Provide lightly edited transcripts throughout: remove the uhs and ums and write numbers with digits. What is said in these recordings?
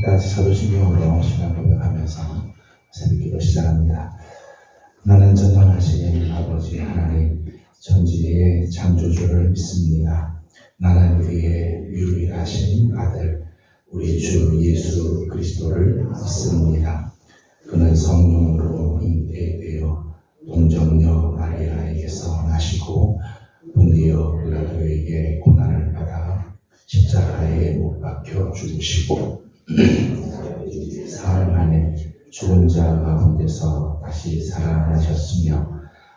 다시 사도신경으로 신앙 고백하면서 새벽기도 시작합니다. 나는 전능하신 아버지 하나님 천지의 창조주를 믿습니다. 나는 그의 유일하신 아들 우리 주 예수 그리스도를 믿습니다. 그는 성령으로 잉태되어 동정녀 마리아에게서 나시고 본디오 빌라도에게 고난을 받아 십자가에 못 박혀 죽으시고 사흘 만에 죽은 자 가운데서 다시 살아나셨으며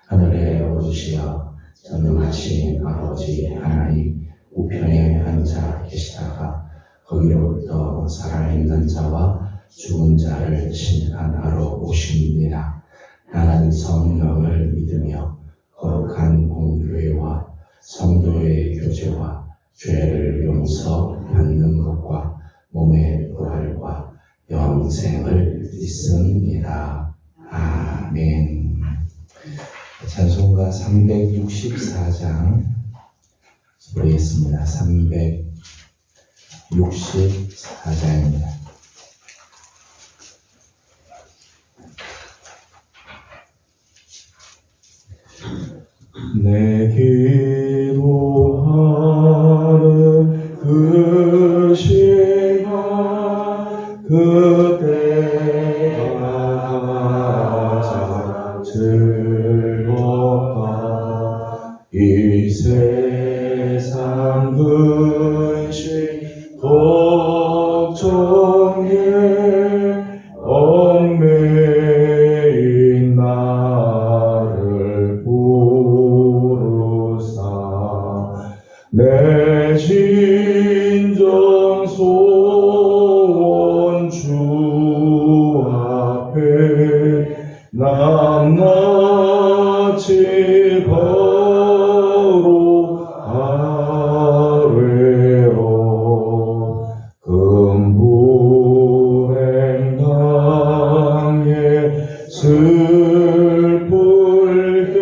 하늘에 오르시어 전능하신 아버지 하나님 우편에 앉아 계시다가 거기로부터 살아있는 자와 죽은 자를 심판하러 오십니다. 나는 성령을 믿으며 거룩한 공교회와 성도의 교제와 죄를 용서받는 것과 몸의 부활과 영생을 믿습니다. 아멘. 찬송가 364장 부르겠습니다. 364장입니다. 내 기도하는 그 시간 그때가 가장 즐겁다. 이 세상 근심 걱정에 얽매인 나를 부르사 내 진정 소원 주 앞에 낱낱이 바로 아뢰어 금불행 당에 슬플 때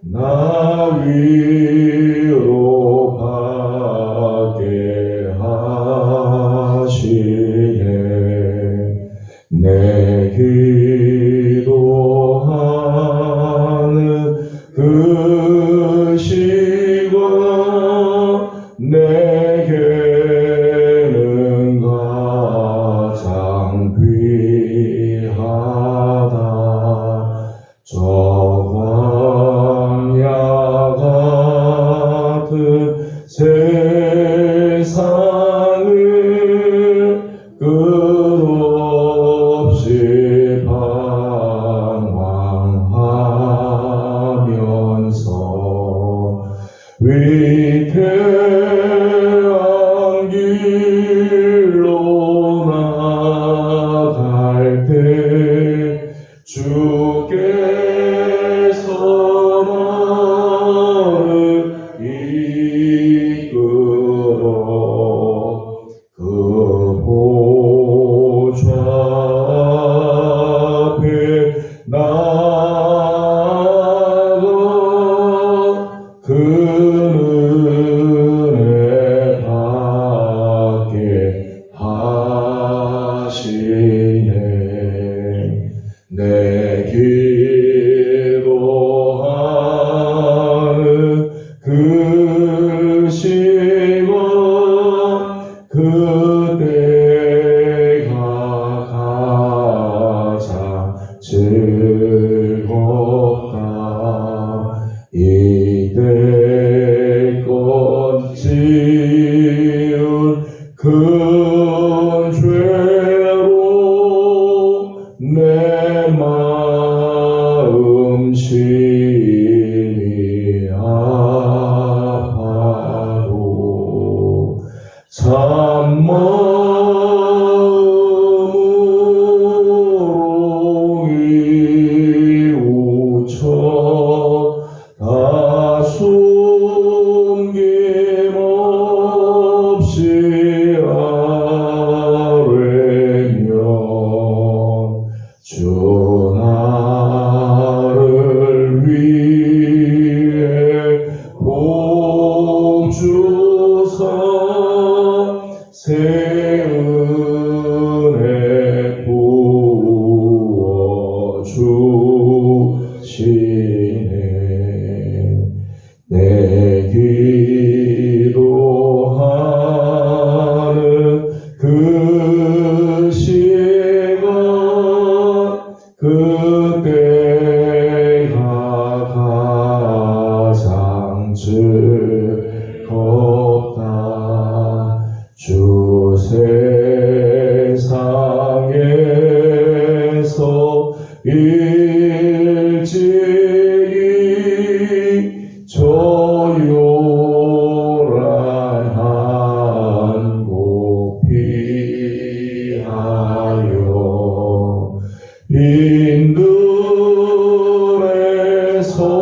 나 위로 가게 하시네. 내 기도하는 그 시간 내게는 가장 귀하다. 저 광야 같은 세상을 끝없이 방황하면서 위태한 길로 나갈 때 주께서 나를 이끌어 그 보좌 앞에 나아가 그 은혜 받게 하시네. 내 기도하는 그 시간 그때가 가장 즐겁다. 이때껏 지은 큰 죄로 내 마음 심히 아파도 참마음으로 이웃쳐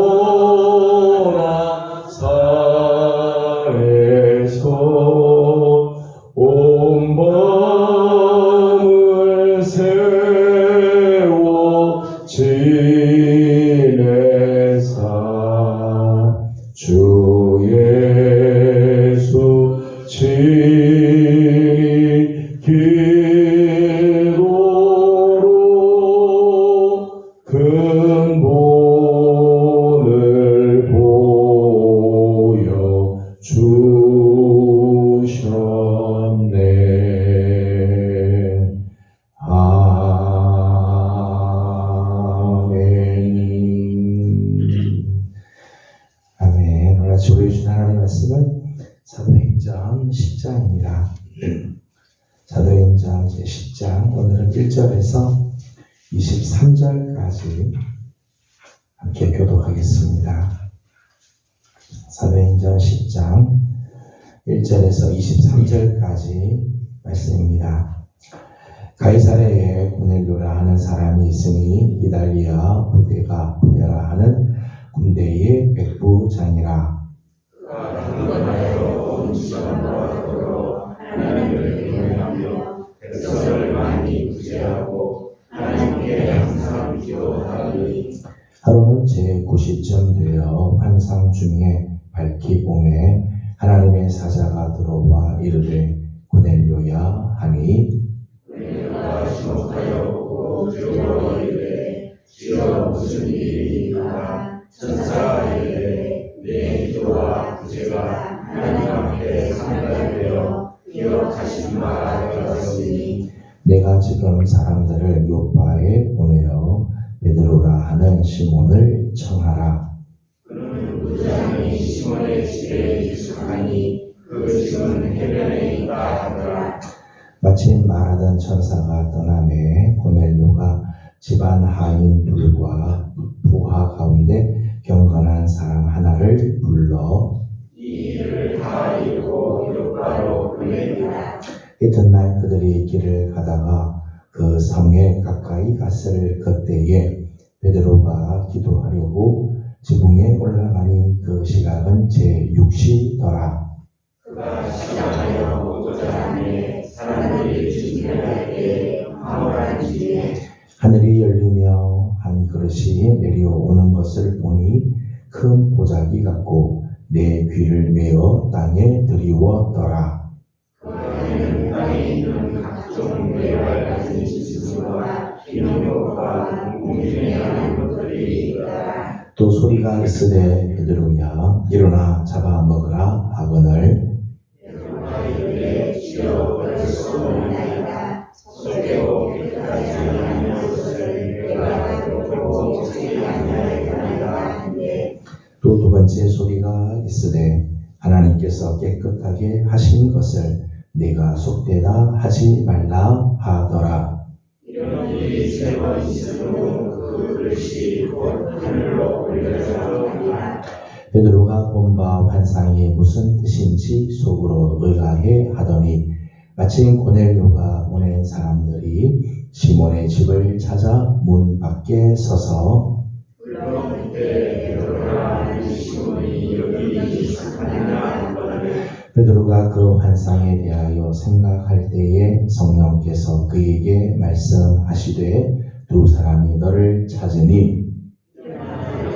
도나 산에서 온 밤을 세워 지내사 주 예수 친히 기도로 근본을 보여 주셨네. 아멘. 오늘 아침 우리 주신 하나님의 말씀은 사도행전 10장입니다. 사도행전 제10장 오늘은 1절에서 23절까지 함께 교독하겠습니다. 사도행전 10장 1절에서 23절까지 말씀입니다. 가이사랴에 고넬료라 하는 사람이 있으니 이달리아 부데라 하는 군대의 백부장이라. 하나님을 경외하며 백성을 많이 구제하고 하나님께 항상 기도하니 하루는 제9시쯤 되어 환상 중에 밝히 오매 하나님의 사자가 들어와 이르되 고넬료야 하니 고넬료가 주목하여 보고 두려워 이르되 주여 무슨 일이니까. 천사가 이르되 내 기도와 구제가 하나님 앞에 상달되어 기억하신 바가 되었으니 내가 지금 사람들을 요파에 보내어 베드로라 하는 시몬을 청하라. 그는 무장이 시몬의 집에 익숙하니 그 집은 해변에 있다 하더라. 마침 말하던 천사가 떠나매 고넬료가 집안 하인 둘과 부하 가운데 경건한 사람 하나를 불러 이 일을 다 이루고 요파로 보내니라. 이튿날 그들이 길을 가다가 그 성에 가까이 갔을 그때에 베드로가 기도하려고 지붕에 올라가니 그 시각은 제6시더라. 그가 시장하여 보고자 하니 사람들이 진멸할 때에 황홀한 중에 하늘이 열리며 한 그릇이 내려오는 것을 보니 큰 보자기 같고 내 귀를 메어 땅에 들이웠더라. 그 안에는 땅에 있는 각종 매월 같은 짐승과 기념묘와 궁중에 것들이 있더라. 또 소리가 있으되 베드로야 일어나 잡아먹으라 하거늘 베드로가 이르되 주여 그럴 수 없나이다. 속되고 깨끗하지 아니한 것을 내가 듣고 먹지 아니하였나이다 하는데 또 두 번째 소리가 있으되 하나님께서 깨끗하게 하신 것을 내가 속되다 하지 말라 하더라. 이런 일이 세 번 있으므로 그 그릇이 곧 하늘로 올려져 가니라. 베드로가 본 바 환상이 무슨 뜻인지 속으로 의아해 하더니 마침 고넬료가 보낸 사람들이 시몬의 집을 찾아 문 밖에 서서 물론 그때 베드로라 하는 시몬이 여기 익숙하느냐 하거늘 베드로가 그 환상에 대하여 생각할 때에 성령께서 그에게 말씀하시되 두 사람이 너를 찾으니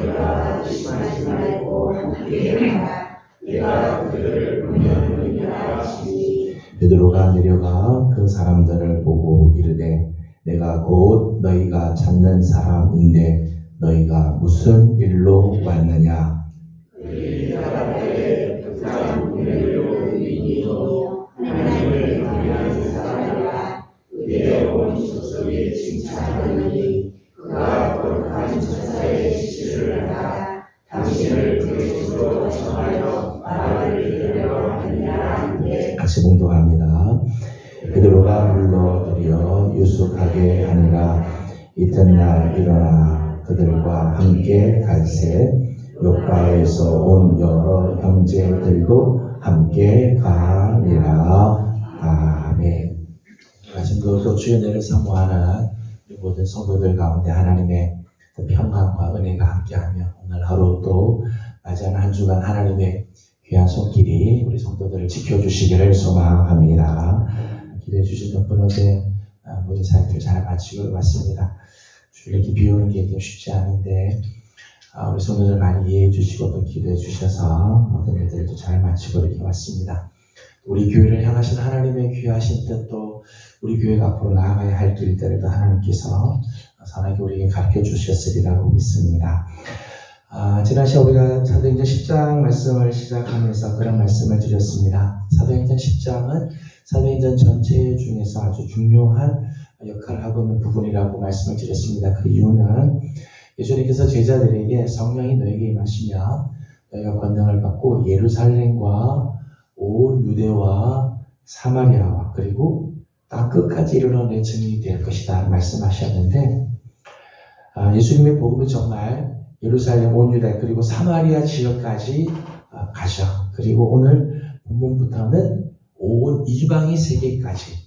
내가 의심하지 말고 함께 가라. 내가 그들을 보내느니라 하시니 베드로가 내려가 그 사람들을 보고 이르되 내가 곧 너희가 찾는 사람인데 너희가 무슨 일로 왔느냐. 그들이 대답하되 부장 고넬료 의인이요 하나님을 경외하는 사람이라 의대온 조석에 칭찬하느니 그가 거룩한 천사의 지시를 하다 당신을 그 집으로 청하여 말을 들으려 하느냐 하는데 같이 봉독합니다. 베드로가 불러들여 유숙하게 하니라. 이튿날 일어나 그들과 함께 갈새 요파에서 온 여러 형제들도 함께 가니라. 아멘. 아침도 주의 은혜를 사모하는 모든 성도들 가운데 하나님의 또 평강과 은혜가 함께하며 오늘 하루 또 맞이하는 한 주간 하나님의 귀한 손길이 우리 성도들을 지켜주시기를 소망합니다. 기도해 주신 덕분 어제 모든 사역들 잘 마치고 왔습니다. 주일 이렇게 비오는 게 쉽지 않은데 우리 성도들 많이 이해해 주시고 또 기도해 주셔서 모든 일들도 잘 마치고 이렇게 왔습니다. 우리 교회를 향하신 하나님의 귀하신 뜻 또 우리 교회가 앞으로 나아가야 할 길들을 또 하나님께서 선하게 우리에게 가르쳐 주셨으리라고 믿습니다. 지난 시간 우리가 사도행전 10장 말씀을 시작하면서 그런 말씀을 드렸습니다. 사도행전 10장은 사도행전 전체 중에서 아주 중요한 역할을 하고 있는 부분이라고 말씀을 드렸습니다. 그 이유는 예수님께서 제자들에게 성령이 너에게 임하시면 너희가 권능을 받고 예루살렘과 온 유대와 사마리아와 그리고 땅 끝까지 이르러 내 증인이 될 것이다 말씀하셨는데 예수님의 복음은 정말 예루살렘 온 유대 그리고 사마리아 지역까지 가셔. 그리고 오늘 본문부터는 온 이방의 세계까지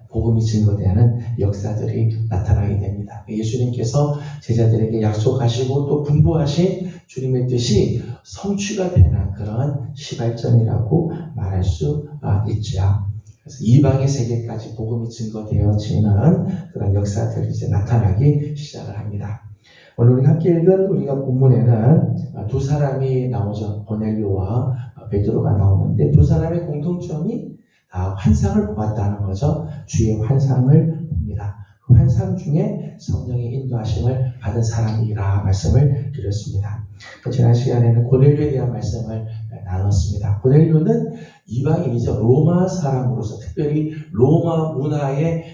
복음이 증거되는 역사들이 나타나게 됩니다. 예수님께서 제자들에게 약속하시고 또 분부하신 주님의 뜻이 성취가 되는 그런 시발점이라고 말할 수 있죠. 그래서 이방의 세계까지 복음이 증거되어지는 그런 역사들이 이제 나타나기 시작을 합니다. 오늘 우리 함께 읽은 우리가 본문에는 두 사람이 나오죠. 고넬료와 베드로가 나오는데 두 사람의 공통점이 환상을 보았다는 거죠. 주의 환상을 봅니다. 그 환상 중에 성령의 인도하심을 받은 사람이라 말씀을 드렸습니다. 지난 시간에는 고넬료에 대한 말씀을 나눴습니다. 고넬료는 이방인이죠. 로마 사람으로서 특별히 로마 문화의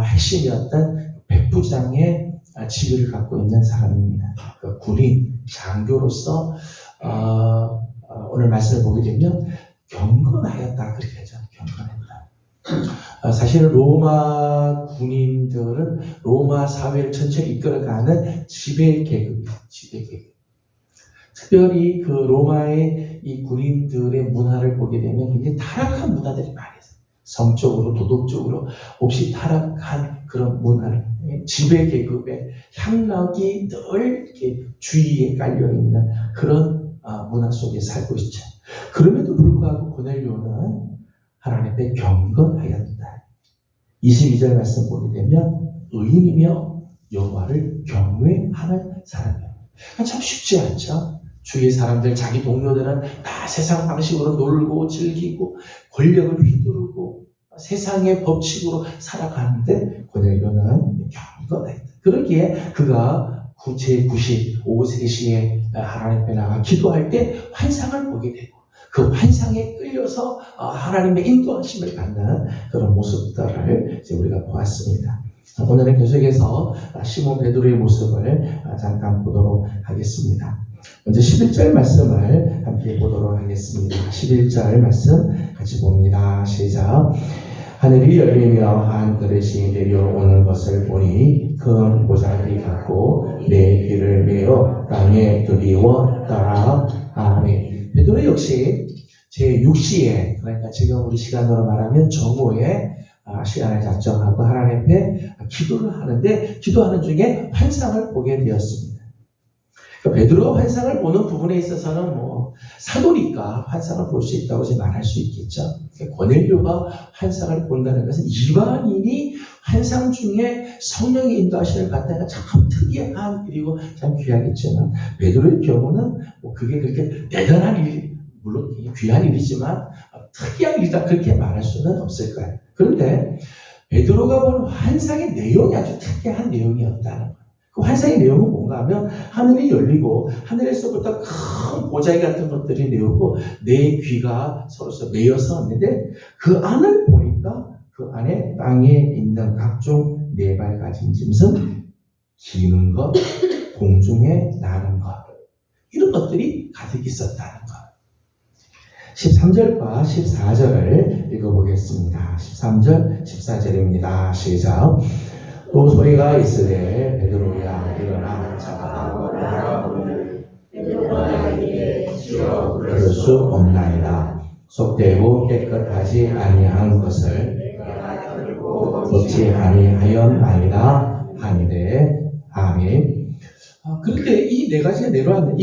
핵심이었던 백부장의 지위를 갖고 있는 사람입니다. 그 군인, 장교로서 오늘 말씀을 보게 되면 경건하였다 그렇게 하죠. 경건했다. 사실은 로마 군인들은 로마 사회를 전체를 이끌어가는 지배 계급이에요. 지배 계급. 특별히 그 로마의 이 군인들의 문화를 보게 되면 굉장히 타락한 문화들이 많이 있어요. 성적으로, 도덕적으로 몹시 타락한 그런 문화를 지배 계급의 향락이 늘 이렇게 주위에 깔려 있는 그런 문화 속에 살고 있죠. 그럼에도 불구하고 고넬료는 하나님 앞에 경건하였다. 22절 말씀 보게 되면 의인이며 여호와를 경외하는 사람이에요. 참 쉽지 않죠. 주위의 사람들, 자기 동료들은 다 세상 방식으로 놀고 즐기고 권력을 휘두르고 세상의 법칙으로 살아가는데 고넬료는 경건했다. 그러기에 그가 제95 세시에 하나님 앞에 나가 기도할 때 환상을 보게 되고 그 환상에 끌려서 하나님의 인도하심을 받는 그런 모습들을 이제 우리가 보았습니다. 오늘은 계속해서 시몬 베드로의 모습을 잠깐 보도록 하겠습니다. 먼저 11절 말씀을 함께 보도록 하겠습니다. 11절 말씀 같이 봅니다. 시작. 하늘이 열리며 한 그릇이 내려오는 것을 보니 큰 보자기 같고 내 귀를 메어 땅에 들이웠더라. 아멘. 베드로 역시 제6시에 그러니까 지금 우리 시간으로 말하면 정오에 시간을 작정하고 하나님 앞에 기도를 하는데 기도하는 중에 환상을 보게 되었습니다. 그러니까 베드로가 환상을 보는 부분에 있어서는 사도니까 환상을 볼 수 있다고 말할 수 있겠죠. 그러니까 고넬료가 환상을 본다는 것은 이방인이 환상 중에 성령의 인도하심을 받다가 참 특이한 일이고 참 귀하겠지만 베드로의 경우는 그게 그렇게 대단한 일, 물론 귀한 일이지만 특이한 일이다 그렇게 말할 수는 없을 거예요. 그런데 베드로가 본 환상의 내용이 아주 특이한 내용이었다는 거예요. 그 환상의 내용은 뭔가 하면 하늘이 열리고 하늘에서부터 큰 보자기 같은 것들이 내오고 내 귀가 서로서 메어서 왔는데 그 안을 보니까 그 안에 땅에 있는 각종 네 발 가진 짐승, 기는 것, 공중에 나는 것 이런 것들이 가득 있었다는 것. 13절과 14절을 읽어보겠습니다. 13절, 14절입니다. 시작. 또 소리가 있으되 베드로야 일어나 자라고 나아가거늘 베드로가 이르되 주여 그럴 수 없나이다. 속되고 깨끗하지 아니한 것을 내가 들고 먹지 아니하였나이다 하니되 아멘. 그런데 이 네 가지가 내려왔는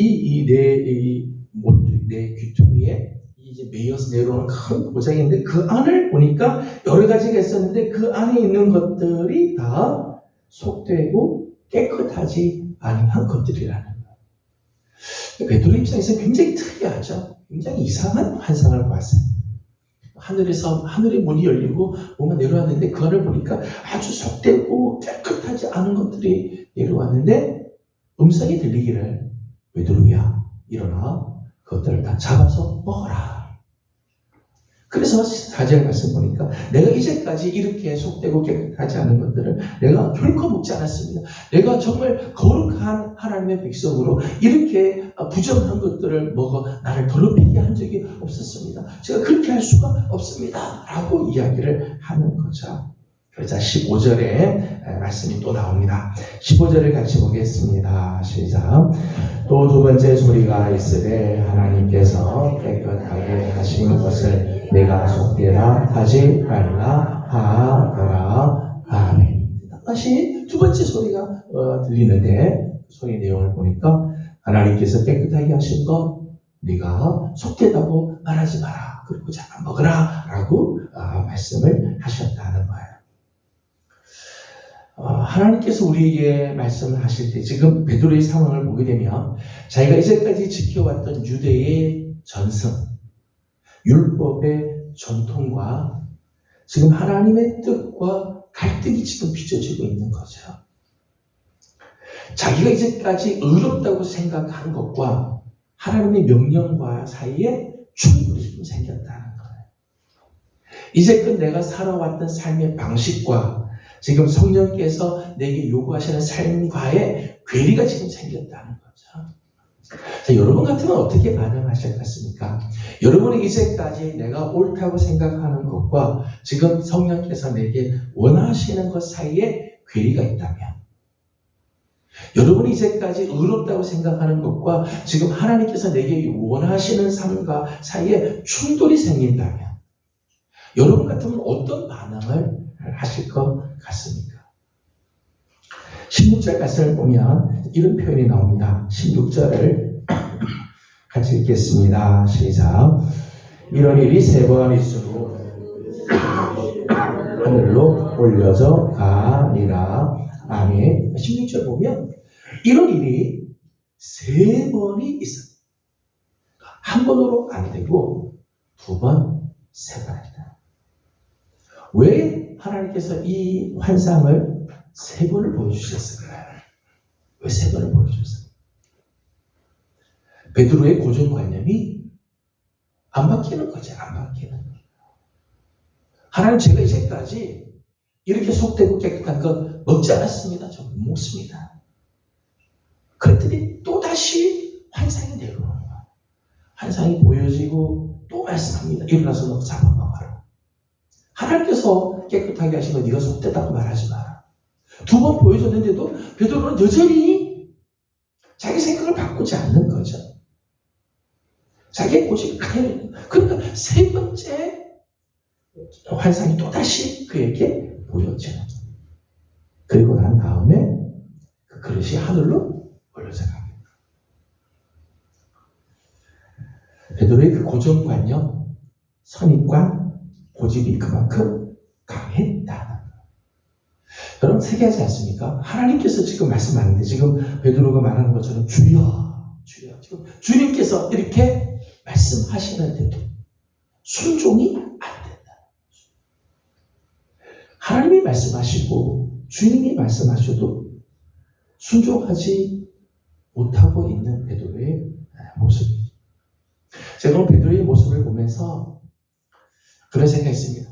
네 귀퉁이에 이제 매여서 내려오는 큰 보자기인데 그 안을 보니까 여러 가지가 있었는데 그 안에 있는 것들이 다 속되고 깨끗하지 아니한 것들이라는 거예요. 베드로 입장에서 굉장히 특이하죠. 굉장히 이상한 환상을 봤어요. 하늘의 문이 열리고 뭔가 내려왔는데 그 안을 보니까 아주 속되고 깨끗하지 않은 것들이 내려왔는데 음성이 들리기를 베드로야 일어나 그것들을 다 잡아서 먹어라. 그래서 4절 말씀 보니까 내가 이제까지 이렇게 속되고 깨끗하지 않은 것들을 내가 결코 먹지 않았습니다. 내가 정말 거룩한 하나님의 백성으로 이렇게 부정한 것들을 먹어 나를 더럽히게 한 적이 없었습니다. 제가 그렇게 할 수가 없습니다. 라고 이야기를 하는 거죠. 그러자 15절에 말씀이 또 나옵니다. 15절을 같이 보겠습니다. 시작. 또 두 번째 소리가 있으되 하나님께서 깨끗하게 하신 것을 내가 속되라 하지 말라 하더라. 아멘. 다시 두 번째 소리가 들리는데 소리 내용을 보니까 하나님께서 깨끗하게 하신 것 네가 속되다고 말하지 마라. 그리고 잠깐 먹으라 라고 말씀을 하셨다는 거예요. 하나님께서 우리에게 말씀을 하실 때 지금 베드로의 상황을 보게 되면 자기가 이제까지 지켜왔던 유대의 전승, 율법의 전통과 지금 하나님의 뜻과 갈등이 지금 빚어지고 있는 거죠. 자기가 이제까지 의롭다고 생각한 것과 하나님의 명령과 사이에 충돌이 지금 생겼다는 거예요. 이제껏 내가 살아왔던 삶의 방식과 지금 성령께서 내게 요구하시는 삶과의 괴리가 지금 생겼다는 거죠. 자, 여러분 같으면 어떻게 반응하실 것 같습니까? 여러분이 이제까지 내가 옳다고 생각하는 것과 지금 성령께서 내게 원하시는 것 사이에 괴리가 있다면, 여러분이 이제까지 의롭다고 생각하는 것과 지금 하나님께서 내게 원하시는 삶과 사이에 충돌이 생긴다면 여러분 같으면 어떤 반응을 하실 것 같습니까? 16절 말씀을 보면 이런 표현이 나옵니다. 16절을 같이 읽겠습니다. 시작. 이런 일이 3번 있으므로 하늘로 올려져 가니라. 아멘. 16절 보면 이런 일이 3번이 있어요. 한 번으로 안 되고 2번, 3번이다. 왜 하나님께서 이 환상을 3번을 보여주셨을까요? 왜 3번을 보여주셨을까요? 베드로의 고정관념이 안 바뀌는 거죠. 안 바뀌는 거예요. 하나님, 제가 이제까지 이렇게 속되고 깨끗한 것 먹지 않았습니다. 저 못 먹습니다. 그랬더니 또다시 환상이 내려오는 거예요. 환상이 보여지고 또 말씀합니다. 일어나서 너 잡아먹어라. 하나님께서 깨끗하게 하시면 네가 속되다고 말하지 마라. 2번 보여줬는데도 베드로는 여전히 자기 생각을 바꾸지 않는 거죠. 자기의 고집이 그대로. 그러니까 3번째 환상이 또다시 그에게 보여져요. 그리고 난 다음에 그 그릇이 하늘로 올려져 갑니다. 베드로의 그 고정관념, 선입관, 고집이 그만큼 강했다. 여러분 특이하지 않습니까? 하나님께서 지금 말씀하는데 지금 베드로가 말하는 것처럼 주여, 주여. 지금 주님께서 이렇게 말씀하시는데도 순종이 안 된다. 하나님이 말씀하시고 주님이 말씀하셔도 순종하지 못하고 있는 베드로의 모습. 제가 오늘 베드로의 모습을 보면서 그런 생각했습니다.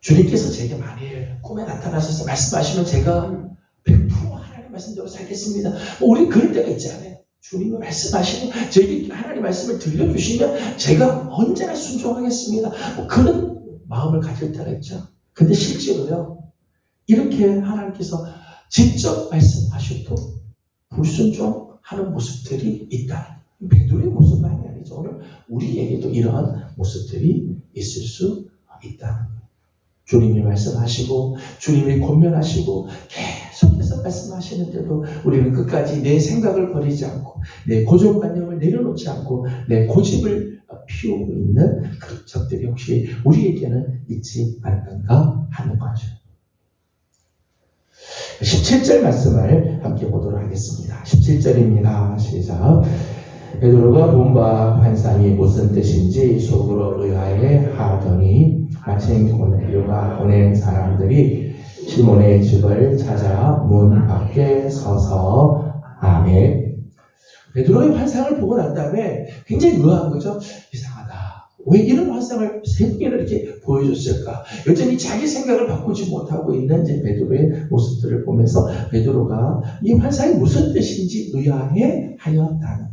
주님께서 제게 만일 꿈에 나타나셔서 말씀하시면 제가 100% 하나님 말씀대로 살겠습니다. 우리 그럴 때가 있잖아요. 주님이 말씀하시면 저에게 하나님 말씀을 들려주시면 제가 언제나 순종하겠습니다. 그런 마음을 가질 때가 있죠. 근데 실제로요, 이렇게 하나님께서 직접 말씀하셔도 불순종하는 모습들이 있다. 베드로의 모습만이 아니죠. 오늘 우리에게도 이러한 모습들이 있을 수 있다는 거예요. 주님이 말씀하시고 주님이 권면하시고 계속해서 말씀하시는데도 우리는 끝까지 내 생각을 버리지 않고 내 고정관념을 내려놓지 않고 내 고집을 피우고 있는 그런 적들이 혹시 우리에게는 있지 않는가 하는 거죠. 17절 말씀을 함께 보도록 하겠습니다. 17절입니다. 시작. 베드로가 본 바 환상이 무슨 뜻인지 속으로 의아해 하더니 마침 고넬료가 보낸 사람들이 시몬의 집을 찾아 문 밖에 서서 아멘. 베드로의 환상을 보고 난 다음에 굉장히 의아한 거죠. 이상하다. 왜 이런 환상을 세 개를 이렇게 보여줬을까? 여전히 자기 생각을 바꾸지 못하고 있는 이제 베드로의 모습들을 보면서 베드로가 이 환상이 무슨 뜻인지 의아해 하였다는 거예요.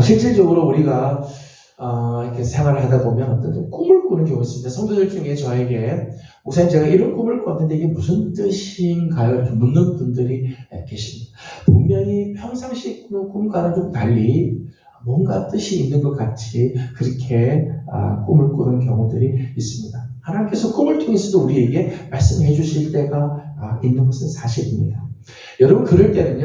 실질적으로 우리가 이렇게 생활을 하다 보면 어떤 꿈을 꾸는 경우가 있습니다. 성도들 중에 저에게 목사님 제가 이런 꿈을 꿨는데 이게 무슨 뜻인가요? 이렇게 묻는 분들이 계십니다. 분명히 평상시 꾸는 꿈과는 좀 달리 뭔가 뜻이 있는 것 같이 그렇게 꿈을 꾸는 경우들이 있습니다. 하나님께서 꿈을 통해서도 우리에게 말씀해 주실 때가 있는 것은 사실입니다. 여러분 그럴 때는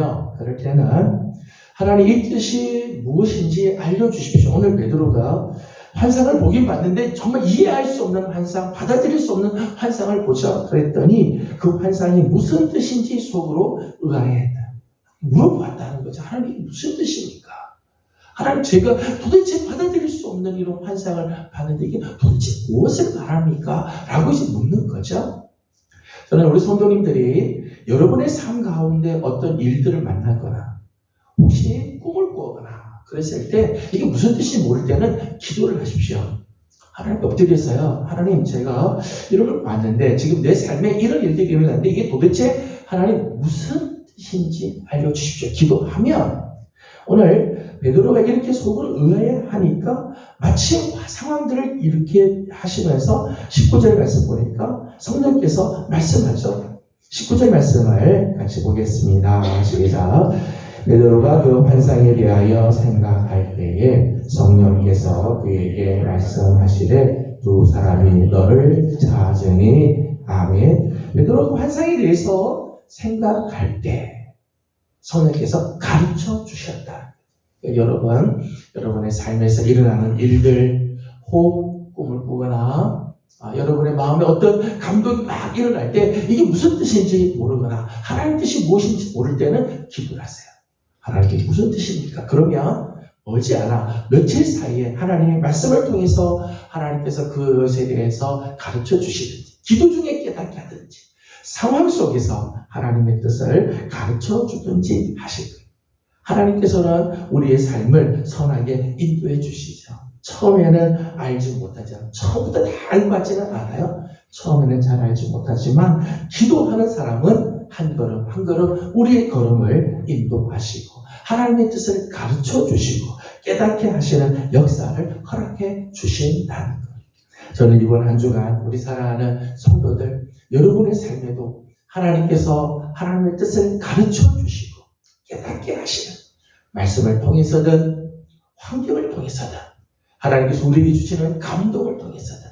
하나님 이 뜻이 무엇인지 알려주십시오. 오늘 베드로가 환상을 보긴 봤는데 정말 이해할 수 없는 환상, 받아들일 수 없는 환상을 보자 그랬더니 그 환상이 무슨 뜻인지 속으로 의아해했다. 물어보았다는 거죠. 하나님 이게 무슨 뜻입니까? 하나님 제가 도대체 받아들일 수 없는 이런 환상을 봤는데 이게 도대체 무엇을 말합니까? 라고 이제 묻는 거죠. 저는 우리 성도님들이 여러분의 삶 가운데 어떤 일들을 만나거나 혹시 꿈을 꾸거나 그랬을 때 이게 무슨 뜻인지 모를 때는 기도를 하십시오. 하나님 엎드려서요. 하나님 제가 이런 걸 봤는데 지금 내 삶에 이런 일들이 일어났는데 이게 도대체 하나님 무슨 뜻인지 알려주십시오. 기도하면 오늘 베드로가 이렇게 속으로 의아해하니까 마치 상황들을 이렇게 하시면서 19절 말씀 보니까 성령께서 말씀하죠. 19절 말씀을 같이 보겠습니다. 시작. 베드로가 그 환상에 대하여 생각할 때에 성령께서 그에게 말씀하시되 두 사람이 너를 찾으니 아멘. 베드로가 환상에 대해서 생각할 때 성령께서 가르쳐 주셨다. 여러분의 삶에서 일어나는 일들, 혹 꿈을 꾸거나 여러분의 마음에 어떤 감동이 막 일어날 때 이게 무슨 뜻인지 모르거나 하나님 뜻이 무엇인지 모를 때는 기도를 하세요. 하나님께 무슨 뜻입니까? 그러면 머지않아 며칠 사이에 하나님의 말씀을 통해서 하나님께서 그것에 대해서 가르쳐 주시든지 기도 중에 깨닫게 하든지 상황 속에서 하나님의 뜻을 가르쳐 주든지 하실 거예요. 하나님께서는 우리의 삶을 선하게 인도해 주시죠. 처음에는 알지 못하죠. 처음부터 다 알고 하지는 않아요. 처음에는 잘 알지 못하지만 기도하는 사람은 한 걸음 한 걸음 우리의 걸음을 인도하시고 하나님의 뜻을 가르쳐 주시고 깨닫게 하시는 역사를 허락해 주신다는 거예요. 저는 이번 한 주간 우리 사랑하는 성도들 여러분의 삶에도 하나님께서 하나님의 뜻을 가르쳐 주시고 깨닫게 하시는 말씀을 통해서든 환경을 통해서든 하나님께서 우리에게 주시는 감동을 통해서든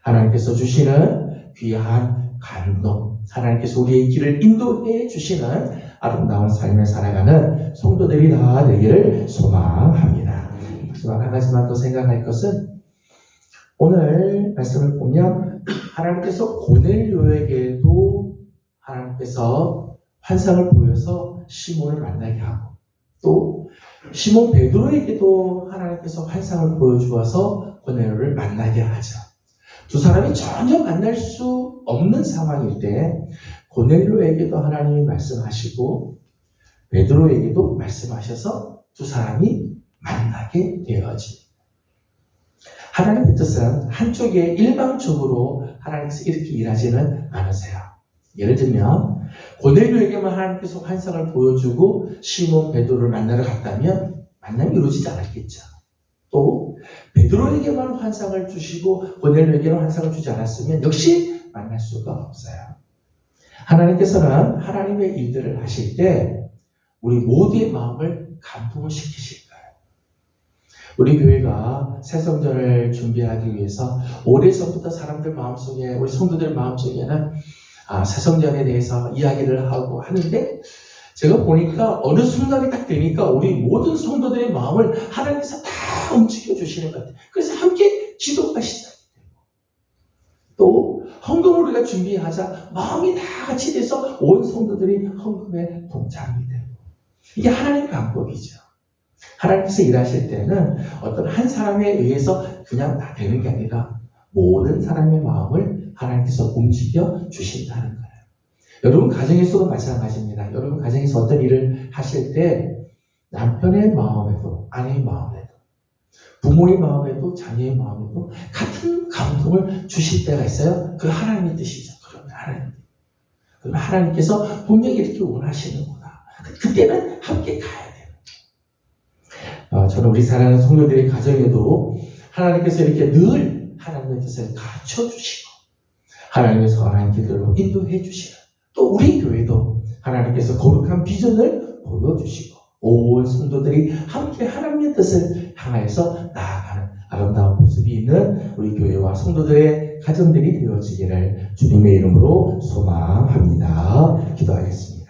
하나님께서 주시는 귀한 감동 하나님께서 우리의 길을 인도해 주시는 아름다운 삶을 살아가는 성도들이 다 되기를 소망합니다. 하지만 한 가지만 더 생각할 것은 오늘 말씀을 보면 하나님께서 고넬료에게도 하나님께서 환상을 보여서 시몬을 만나게 하고 또 시몬 베드로에게도 하나님께서 환상을 보여주어서 고넬료를 만나게 하죠. 두 사람이 전혀 만날 수 없는 상황일 때 고넬료에게도 하나님이 말씀하시고 베드로에게도 말씀하셔서 두 사람이 만나게 되어집니다. 하나님의 뜻은 한쪽에 일방적으로 하나님께서 이렇게 일하지는 않으세요. 예를 들면 고넬료에게만 하나님께서 환상을 보여주고 시몬 베드로를 만나러 갔다면 만남이 이루어지지 않았겠죠. 또 베드로에게만 환상을 주시고 고넬료에게는 환상을 주지 않았으면 역시 만날 수가 없어요. 하나님께서는 하나님의 일들을 하실 때 우리 모두의 마음을 감동을 시키실 거예요. 우리 교회가 새 성전을 준비하기 위해서 오래전부터 사람들 마음속에, 우리 성도들 마음속에는 새 성전에 대해서 이야기를 하고 하는데, 제가 보니까 어느 순간이 딱 되니까 우리 모든 성도들의 마음을 하나님께서 다 움직여 주시는 것 같아요. 그래서 함께 기도가 시작이 되고, 또 헌금을 우리가 준비하자 마음이 다 같이 돼서 온 성도들이 헌금에 동참이 되고, 이게 하나님의 방법이죠. 하나님께서 일하실 때는 어떤 한 사람에 의해서 그냥 다 되는 게 아니라 모든 사람의 마음을 하나님께서 움직여 주신다는 거예요. 여러분 가정에서도 마찬가지입니다. 여러분 가정에서 어떤 일을 하실 때 남편의 마음에도 아내의 마음에도 부모의 마음에도 자녀의 마음에도 같은 감동을 주실 때가 있어요. 그건 하나님의 뜻이죠. 그러면 하나님께서 분명히 이렇게 원하시는구나. 그때는 함께 가야 돼요. 저는 우리 사랑하는 성도들의 가정에도 하나님께서 이렇게 늘 하나님의 뜻을 가르쳐 주시고 하나님의 선한 길들로 인도해 주시는, 또 우리 교회도 하나님께서 거룩한 비전을 보여주시고 온 성도들이 함께 하나님의 뜻을 향하여서 나아가는 아름다운 모습이 있는 우리 교회와 성도들의 가정들이 되어지기를 주님의 이름으로 소망합니다. 기도하겠습니다.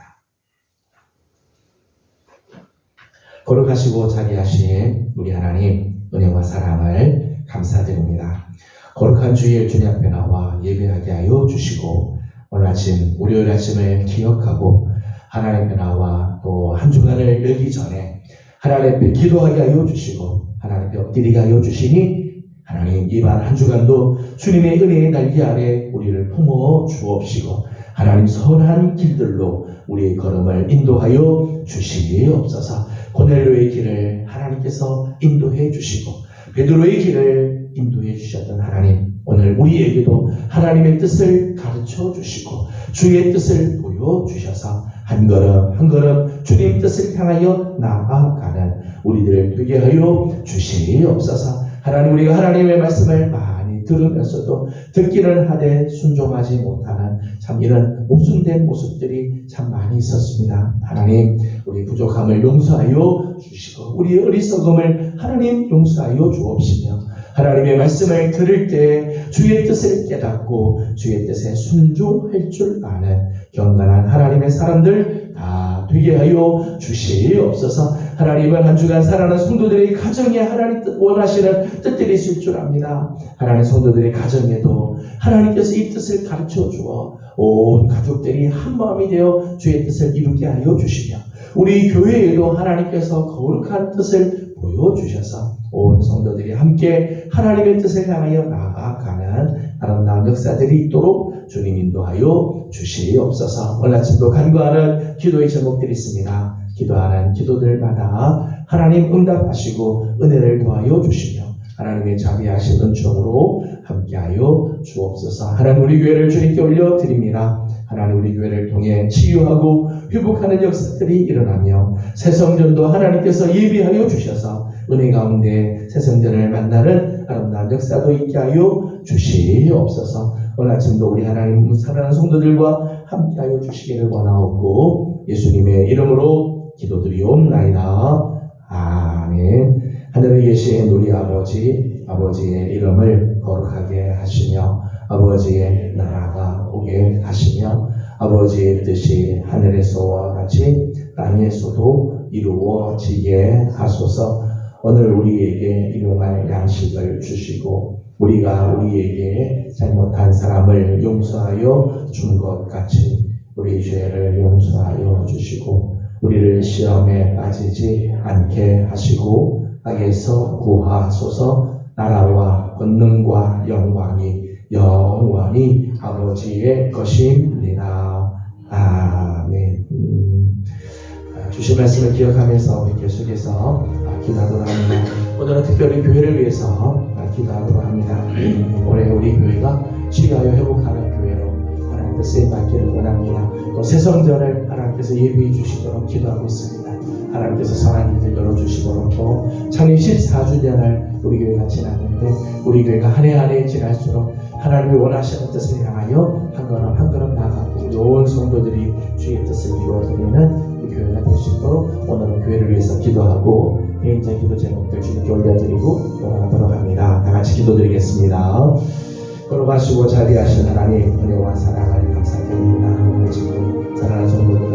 거룩하시고 자비하신 우리 하나님, 은혜와 사랑을 감사드립니다. 거룩한 주일 주님 앞에 나와 예배하게 하여 주시고 오늘 아침 월요일 아침을 기억하고 하나님 앞에 나와 또 한 주간을 열기 전에 하나님 앞에 기도하게 하여 주시고 하나님 앞에 엎드리게 하여 주시니 하나님 이번 한 주간도 주님의 은혜의 날개 아래 우리를 품어 주옵시고 하나님 선한 길들로 우리의 걸음을 인도하여 주시옵소서. 고넬료의 길을 하나님께서 인도해 주시고 베드로의 길을 인도해 주셨던 하나님, 오늘 우리에게도 하나님의 뜻을 가르쳐 주시고 주의 뜻을 보여주셔서 한 걸음 한 걸음 주님 뜻을 향하여 나아가는 우리들 되게 하여 주시옵소서. 하나님, 우리가 하나님의 말씀을 많이 들으면서도 듣기는 하되 순종하지 못하는 참 이런 모순된 모습들이 참 많이 있었습니다. 하나님, 우리 부족함을 용서하여 주시고 우리의 어리석음을 하나님 용서하여 주옵시며 하나님의 말씀을 들을 때 주의 뜻을 깨닫고 주의 뜻에 순종할 줄 아는 경건한 하나님의 사람들 다 되게 하여 주시옵소서. 하나님은 한 주간 살아가는 성도들의 가정에 하나님 원하시는 뜻들이 있을 줄 압니다. 하나님 성도들의 가정에도 하나님께서 이 뜻을 가르쳐 주어 온 가족들이 한 마음이 되어 주의 뜻을 이루게 하여 주시며 우리 교회에도 하나님께서 거룩한 뜻을 보여주셔서 온 성도들이 함께 하나님의 뜻을 향하여 나아가는 아름다운 역사들이 있도록 주님 인도하여 주시옵소서. 오늘 아침도 간구하는 기도의 제목들이 있습니다. 기도하는 기도들마다 하나님 응답하시고 은혜를 더하여 주시며 하나님의 자비하신 은총으로 함께하여 주옵소서. 하나님, 우리 교회를 주님께 올려드립니다. 하나님, 우리 교회를 통해 치유하고 회복하는 역사들이 일어나며 새성전도 하나님께서 예비하여 주셔서 은혜 가운데 새성전을 만나는 아름다운 역사도 있게 하여 주시옵소서. 오늘 아침도 우리 하나님 사랑하는 성도들과 함께하여 주시기를 원하옵고 예수님의 이름으로 기도드리옵나이다. 아멘. 하늘에 계신 우리 아버지, 아버지의 이름을 거룩하게 하시며 아버지의 나라가 오게 하시며 아버지의 뜻이 하늘에서와 같이 땅에서도 이루어지게 하소서. 오늘 우리에게 일용할 양식을 주시고 우리가 우리에게 잘못한 사람을 용서하여 준 것 같이 우리 죄를 용서하여 주시고 우리를 시험에 빠지지 않게 하시고 악에서 구하소서. 나라와 권능과 영광이 영원히 아버지의 것입니다. 아멘. 주신 말씀을 기억하면서 우리 계속해서 기도하도록 합니다. 오늘은 특별히 교회를 위해서 기도하도록 합니다. 올해 우리 교회가 치유하여 회복하는 교회로 하나님께 쓰임받기를 원합니다. 또 새성전을 하나님께서 예비해 주시도록 기도하고 있습니다. 하나님께서 선한 길을 열어주시도록 또 창립 14주년을 우리 교회가 지났는데 우리 교회가 한 해 한 해 지날수록 하나님이 원하시는 뜻을 향하여 한 걸음 한 걸음 나아가고 우리 온 성도들이 주의 뜻을 이루어드리는 우리 교회가 될 수 있도록 오늘은 교회를 위해서 기도하고 개인적인 기도 제목들 주님께 올려드리고 돌아가도록 합니다. 다 같이 기도드리겠습니다. 걸어가시고 자비하신 하나님, 은혜와 사랑을 감사드립니다. 오늘 지금 사랑하는 성도들